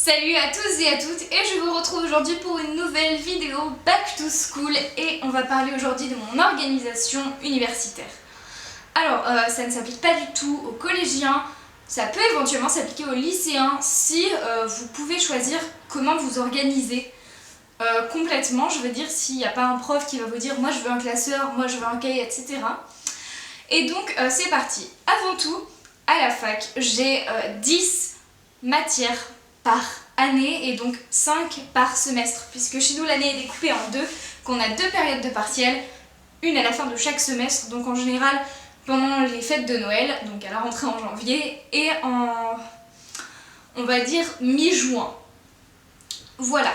Salut à tous et à toutes, et je vous retrouve aujourd'hui pour une nouvelle vidéo Back to School, et on va parler aujourd'hui de mon organisation universitaire. Alors ça ne s'applique pas du tout aux collégiens, ça peut éventuellement s'appliquer aux lycéens si vous pouvez choisir comment vous organiser complètement. Je veux dire, s'il n'y a pas un prof qui va vous dire moi je veux un classeur, moi je veux un cahier, etc. Et donc c'est parti. Avant tout, à la fac, j'ai 10 matières par année et donc 5 par semestre, puisque chez nous l'année est découpée en deux, qu'on a 2 périodes de partiels, une à la fin de chaque semestre, donc en général pendant les fêtes de Noël, donc à la rentrée en janvier, et en, on va dire, mi-juin. Voilà,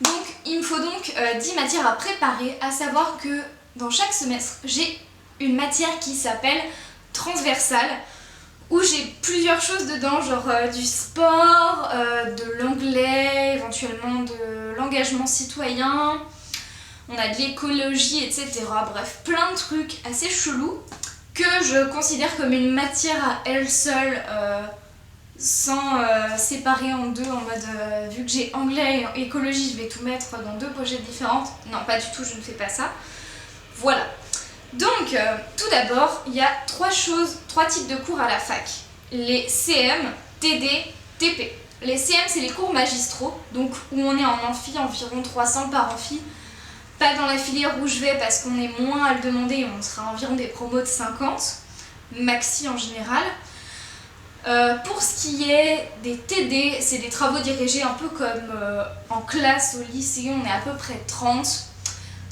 donc il me faut donc 10 matières à préparer, à savoir que dans chaque semestre, j'ai une matière qui s'appelle transversale, où j'ai plusieurs choses dedans, genre du sport, de l'anglais, éventuellement de l'engagement citoyen, on a de l'écologie, etc. Bref, plein de trucs assez chelous que je considère comme une matière à elle seule, sans séparer en deux, en mode vu que j'ai anglais et écologie, je vais tout mettre dans 2 pochettes différentes. Non, pas du tout, je ne fais pas ça. Voilà. Donc, tout d'abord, il y a 3 types de cours à la fac. Les CM, TD, TP. Les CM, c'est les cours magistraux, donc où on est en amphi, environ 300 par amphi. Pas dans la filière où je vais parce qu'on est moins à le demander, on sera environ des promos de 50, maxi en général. Pour ce qui est des TD, c'est des travaux dirigés un peu comme en classe au lycée, on est à peu près 30.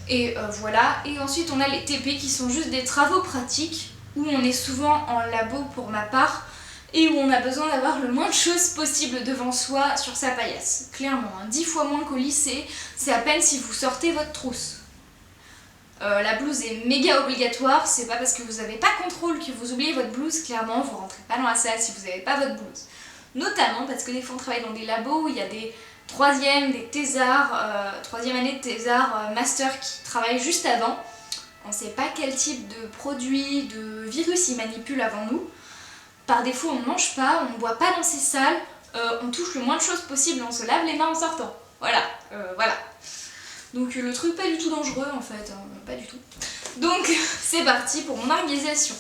Et voilà, et ensuite on a les TP qui sont juste des travaux pratiques où on est souvent en labo pour ma part et où on a besoin d'avoir le moins de choses possible devant soi sur sa paillasse. Clairement, 10 fois moins qu'au lycée, c'est à peine si vous sortez votre trousse. La blouse est méga obligatoire, c'est pas parce que vous n'avez pas contrôle que vous oubliez votre blouse, clairement vous rentrez pas dans la salle si vous n'avez pas votre blouse. Notamment parce que des fois on travaille dans des labos où il y a des des thésards, 3e année de thésard, master qui travaillent juste avant. On ne sait pas quel type de produit, de virus ils manipulent avant nous. Par défaut, on ne mange pas, on ne boit pas dans ces salles, on touche le moins de choses possible, on se lave les mains en sortant. Voilà, voilà. Donc le truc pas du tout dangereux en fait, hein, pas du tout. Donc c'est parti pour mon organisation.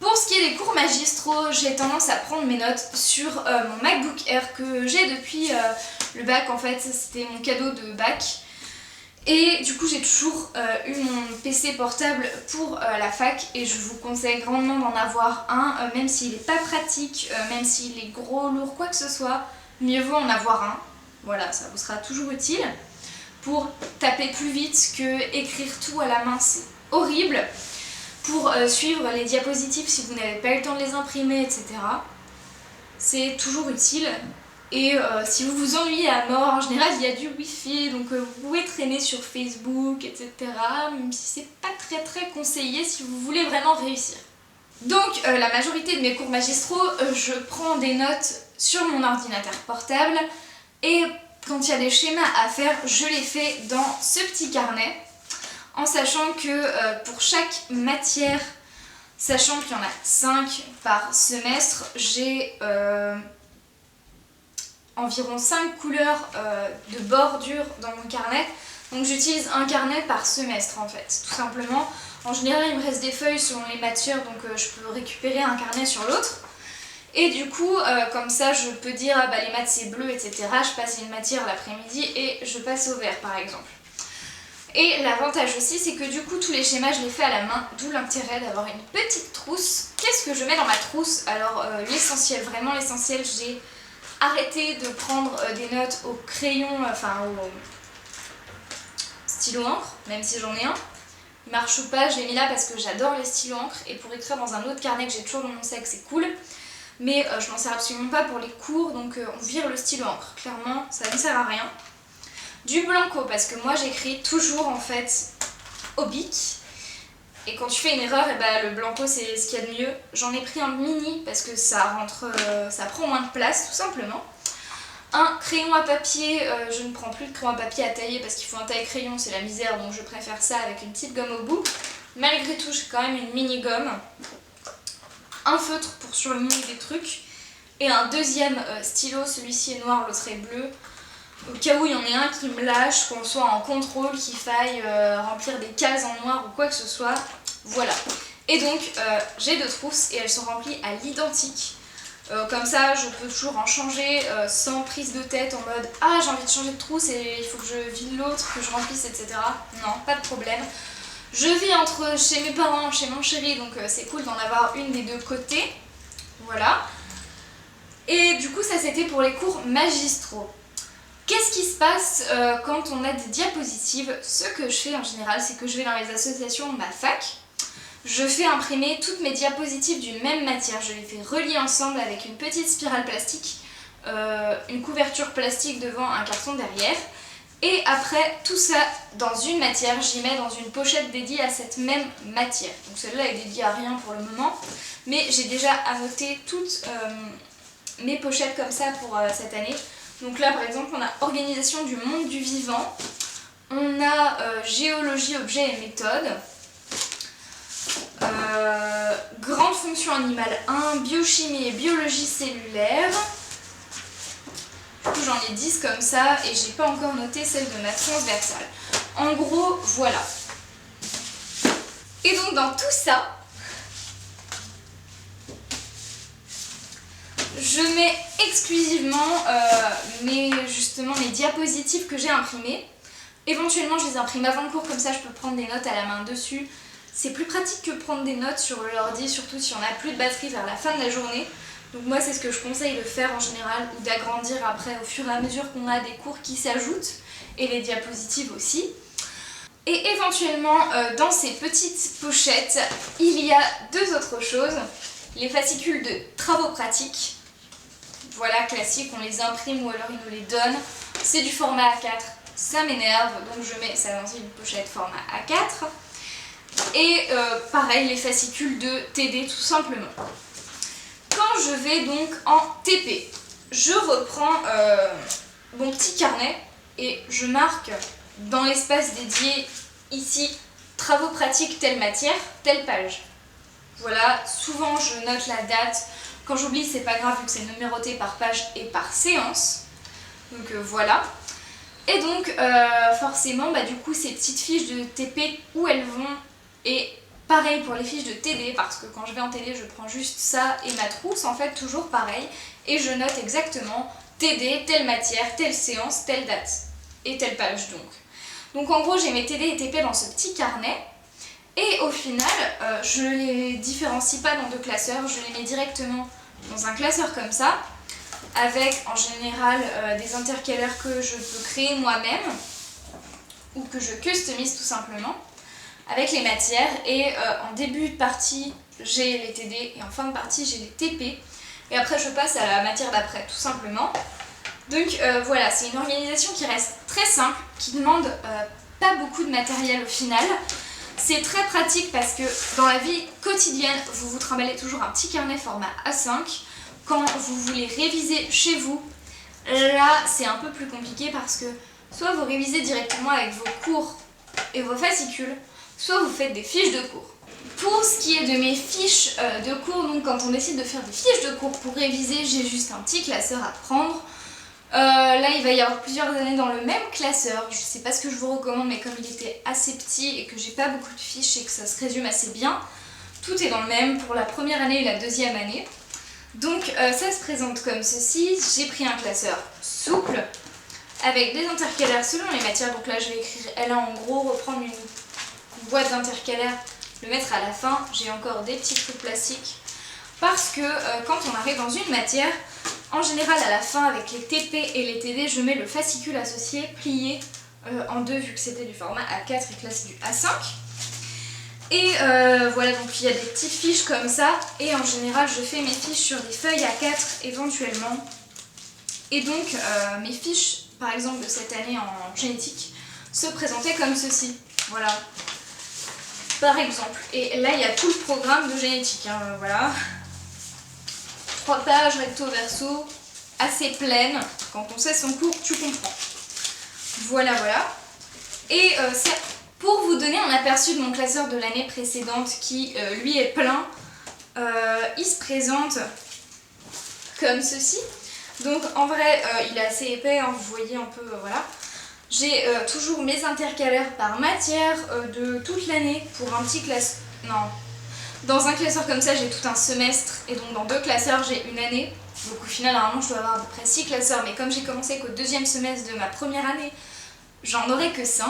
Pour ce qui est des cours magistraux, j'ai tendance à prendre mes notes sur mon MacBook Air que j'ai depuis le bac. En fait, c'était mon cadeau de bac. Et du coup, j'ai toujours eu mon PC portable pour la fac et je vous conseille grandement d'en avoir un, même s'il n'est pas pratique, même s'il est gros, lourd, quoi que ce soit, mieux vaut en avoir un. Voilà, ça vous sera toujours utile pour taper plus vite que écrire tout à la main, c'est horrible. Pour suivre les diapositives si vous n'avez pas eu le temps de les imprimer, etc. C'est toujours utile. Et si vous vous ennuyez à mort, en général il y a du wifi, donc vous pouvez traîner sur Facebook, etc. Même si c'est pas très conseillé si vous voulez vraiment réussir. Donc la majorité de mes cours magistraux, je prends des notes sur mon ordinateur portable. Et quand il y a des schémas à faire, je les fais dans ce petit carnet. En sachant que pour chaque matière, sachant qu'il y en a 5 par semestre, j'ai environ 5 couleurs de bordure dans mon carnet. Donc j'utilise un carnet par semestre en fait, tout simplement. En général, il me reste des feuilles selon les matières, donc je peux récupérer un carnet sur l'autre. Et du coup, comme ça, je peux dire ah, bah, les maths c'est bleu, etc. Je passe une matière l'après-midi et je passe au vert par exemple. Et l'avantage aussi, c'est que du coup, tous les schémas, je les fais à la main, d'où l'intérêt d'avoir une petite trousse. Qu'est-ce que je mets dans ma trousse? Alors, l'essentiel, vraiment l'essentiel, j'ai arrêté de prendre des notes au crayon, enfin au stylo encre, même si j'en ai un. Il marche ou pas, je l'ai mis là parce que j'adore les stylos encre, et pour écrire dans un autre carnet que j'ai toujours dans mon sac, c'est cool. Mais je m'en sers absolument pas pour les cours, donc on vire le stylo encre. Clairement, ça ne sert à rien. Du blanco, parce que moi j'écris toujours en fait au bic. Et quand tu fais une erreur, et bah, le blanco c'est ce qu'il y a de mieux. J'en ai pris un mini parce que ça rentre, ça prend moins de place tout simplement. Un crayon à papier, je ne prends plus de crayon à papier à tailler parce qu'il faut un taille-crayon, c'est la misère, donc je préfère ça avec une petite gomme au bout. Malgré tout, j'ai quand même une mini gomme. Un feutre pour surligner des trucs. Et un deuxième stylo, celui-ci est noir, l'autre est bleu. au cas où il y en ait un qui me lâche, qu'on soit en contrôle, qu'il faille remplir des cases en noir ou quoi que ce soit. Voilà. Et donc j'ai 2 trousses et elles sont remplies à l'identique. Comme ça je peux toujours en changer sans prise de tête en mode ah j'ai envie de changer de trousse et il faut que je vide l'autre, que je remplisse, etc. Non, pas de problème. Je vis entre chez mes parents, chez mon chéri, donc c'est cool d'en avoir une des 2 côtés. Voilà. Et du coup ça c'était pour les cours magistraux. Qu'est-ce qui se passe quand on a des diapositives? Ce que je fais en général, c'est que je vais dans les associations de ma fac. Je fais imprimer toutes mes diapositives d'une même matière. Je les fais relier ensemble avec une petite spirale plastique, une couverture plastique devant, un carton derrière. Et après, tout ça dans une matière, j'y mets dans une pochette dédiée à cette même matière. Donc celle-là est dédiée à rien pour le moment, mais j'ai déjà annoté toutes mes pochettes comme ça pour cette année. Donc là par exemple on a organisation du monde du vivant, on a géologie, objets et méthodes, grande fonction animale 1, biochimie et biologie cellulaire. Du coup j'en ai 10 comme ça et j'ai pas encore noté celle de ma transversale. En gros voilà. Et donc dans tout ça, je mets exclusivement mes diapositives que j'ai imprimées. Éventuellement je les imprime avant le cours, comme ça je peux prendre des notes à la main dessus. C'est plus pratique que prendre des notes sur l'ordi, surtout si on n'a plus de batterie vers la fin de la journée. Donc moi c'est ce que je conseille de faire en général, ou d'agrandir après au fur et à mesure qu'on a des cours qui s'ajoutent, et les diapositives aussi. Et éventuellement dans ces petites pochettes, il y a 2 autres choses. Les fascicules de travaux pratiques. Voilà, classique, on les imprime ou alors ils nous les donnent. C'est du format A4, ça m'énerve, donc je mets ça dans une pochette format A4. Et pareil, les fascicules de TD tout simplement. Quand je vais donc en TP, je reprends mon petit carnet et je marque dans l'espace dédié ici, travaux pratiques, telle matière, telle page. Voilà, souvent je note la date. Quand j'oublie, c'est pas grave vu que c'est numéroté par page et par séance. Donc voilà. Et donc forcément, du coup, ces petites fiches de TP, où elles vont. Et pareil pour les fiches de TD, parce que quand je vais en TD, je prends juste ça et ma trousse, en fait, toujours pareil. Et je note exactement TD, telle matière, telle séance, telle date. Et telle page donc. Donc en gros, j'ai mes TD et TP dans ce petit carnet. Et au final, je les différencie pas dans 2 classeurs, je les mets directement dans un classeur comme ça, avec en général des intercalaires que je peux créer moi-même, ou que je customise tout simplement, avec les matières. Et en début de partie, j'ai les TD, et en fin de partie, j'ai les TP. Et après, je passe à la matière d'après, tout simplement. Donc voilà, c'est une organisation qui reste très simple, qui demande pas beaucoup de matériel au final. C'est très pratique parce que dans la vie quotidienne, vous vous trimballez toujours un petit carnet format A5. Quand vous voulez réviser chez vous, là c'est un peu plus compliqué parce que soit vous révisez directement avec vos cours et vos fascicules, soit vous faites des fiches de cours. Pour ce qui est de mes fiches de cours, donc quand on décide de faire des fiches de cours pour réviser, j'ai juste un petit classeur à prendre. Là il va y avoir plusieurs années dans le même classeur, je sais pas ce que je vous recommande, mais comme il était assez petit et que j'ai pas beaucoup de fiches et que ça se résume assez bien, tout est dans le même pour la première année et la deuxième année. Donc ça se présente comme ceci. J'ai pris un classeur souple avec des intercalaires selon les matières, donc là je vais écrire L1 en gros, reprendre une boîte d'intercalaires, le mettre à la fin. J'ai encore des petits trucs plastiques parce que quand on arrive dans une matière, en général à la fin avec les TP et les TD, je mets le fascicule associé plié en 2 vu que c'était du format A4 et que là c'est du A5. Et voilà, donc il y a des petites fiches comme ça, et en général je fais mes fiches sur des feuilles A4 éventuellement. Et donc mes fiches par exemple de cette année en génétique se présentaient comme ceci, voilà, par exemple. Et là il y a tout le programme de génétique, hein, voilà. 3 pages recto verso, assez pleines, quand on sait son cours tu comprends. Voilà, voilà. Et c'est pour vous donner un aperçu de mon classeur de l'année précédente qui lui est plein. Il se présente comme ceci. Donc en vrai, il est assez épais, hein, vous voyez un peu, voilà. J'ai toujours mes intercalaires par matière de toute l'année pour un petit classeur. Non. Dans un classeur comme ça, j'ai tout un semestre et donc dans 2 classeurs, j'ai une année. Donc au final, normalement, je dois avoir à peu près 6 classeurs, mais comme j'ai commencé qu'au 2e semestre de ma première année, j'en aurai que 5.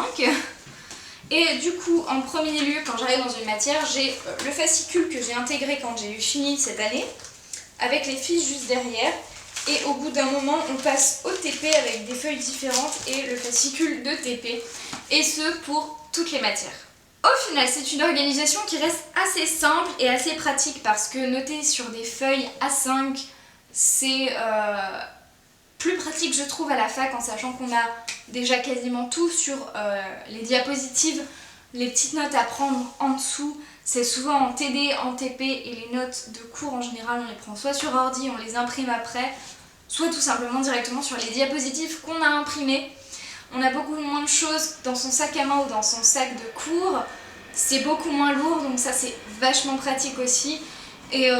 Et du coup, en premier lieu, quand j'arrive dans une matière, j'ai le fascicule que j'ai intégré quand j'ai eu fini cette année, avec les fiches juste derrière. Et au bout d'un moment, on passe au TP avec des feuilles différentes et le fascicule de TP. Et ce, pour toutes les matières. Au final, c'est une organisation qui reste assez simple et assez pratique parce que noter sur des feuilles A5, c'est plus pratique, je trouve, à la fac, en sachant qu'on a déjà quasiment tout sur les diapositives, les petites notes à prendre en dessous. C'est souvent en TD, en TP, et les notes de cours en général, on les prend soit sur ordi, on les imprime après, soit tout simplement directement sur les diapositives qu'on a imprimées. On a beaucoup moins de choses dans son sac à main ou dans son sac de cours. C'est beaucoup moins lourd, donc ça c'est vachement pratique aussi. Et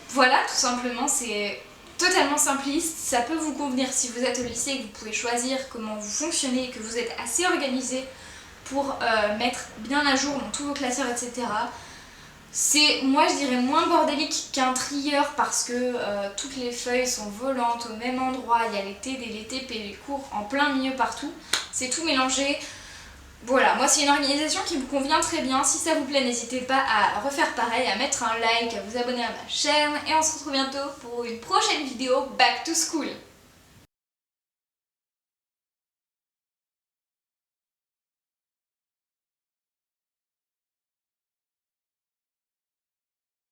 voilà, tout simplement, c'est totalement simpliste. Ça peut vous convenir si vous êtes au lycée et que vous pouvez choisir comment vous fonctionnez, que vous êtes assez organisé pour mettre bien à jour dans tous vos classeurs, etc. C'est, moi je dirais, moins bordélique qu'un trieur parce que toutes les feuilles sont volantes au même endroit, il y a les TD, les TP, les cours en plein milieu partout, c'est tout mélangé. Voilà, moi c'est une organisation qui me convient très bien. Si ça vous plaît, n'hésitez pas à refaire pareil, à mettre un like, à vous abonner à ma chaîne et on se retrouve bientôt pour une prochaine vidéo Back to School.